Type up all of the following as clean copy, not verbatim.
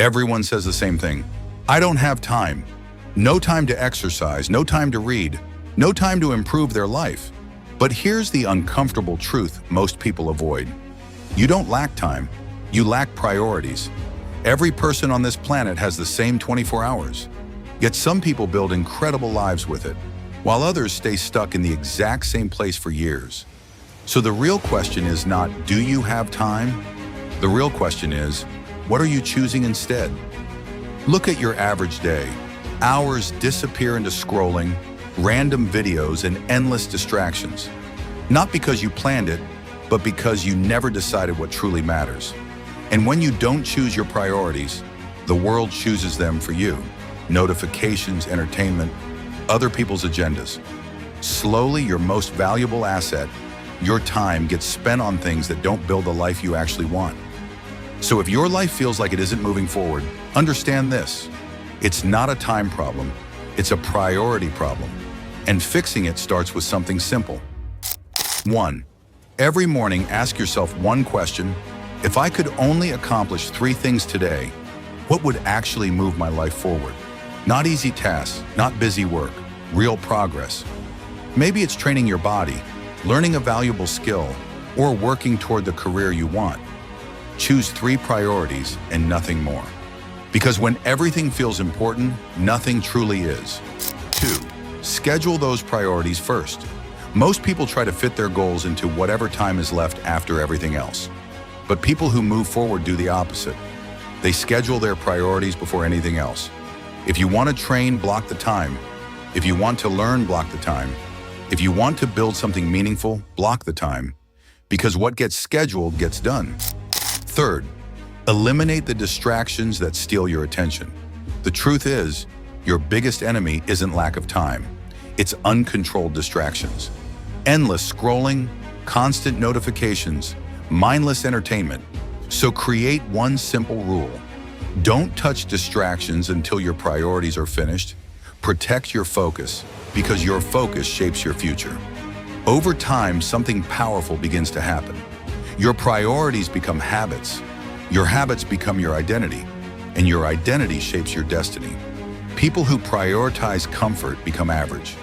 Everyone says the same thing. I don't have time. No time to exercise, no time to read, no time to improve their life. But here's the uncomfortable truth most people avoid. You don't lack time, you lack priorities. Every person on this planet has the same 24 hours. Yet some people build incredible lives with it, while others stay stuck in the exact same place for years. So the real question is not, do you have time? The real question is, what are you choosing instead? Look at your average day. Hours disappear into scrolling, random videos, and endless distractions. Not because you planned it, but because you never decided what truly matters. And when you don't choose your priorities, the world chooses them for you. Notifications, entertainment, other people's agendas. Slowly, your most valuable asset, your time, gets spent on things that don't build the life you actually want. So if your life feels like it isn't moving forward, understand this. It's not a time problem, it's a priority problem. And fixing it starts with something simple. 1. Every morning, ask yourself one question. If I could only accomplish 3 things today, what would actually move my life forward? Not easy tasks, not busy work, real progress. Maybe it's training your body, learning a valuable skill, or working toward the career you want. Choose 3 priorities and nothing more. Because when everything feels important, nothing truly is. 2. Schedule those priorities first. Most people try to fit their goals into whatever time is left after everything else. But people who move forward do the opposite. They schedule their priorities before anything else. If you want to train, block the time. If you want to learn, block the time. If you want to build something meaningful, block the time. Because what gets scheduled gets done. 3rd, eliminate the distractions that steal your attention. The truth is, your biggest enemy isn't lack of time. It's uncontrolled distractions. Endless scrolling, constant notifications, mindless entertainment. So create one simple rule. Don't touch distractions until your priorities are finished. Protect your focus, because your focus shapes your future. Over time, something powerful begins to happen. Your priorities become habits. Your habits become your identity, and your identity shapes your destiny. People who prioritize comfort become average,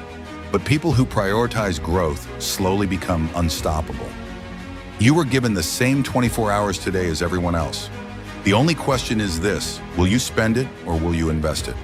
but people who prioritize growth slowly become unstoppable. You were given the same 24 hours today as everyone else. The only question is this: will you spend it or will you invest it?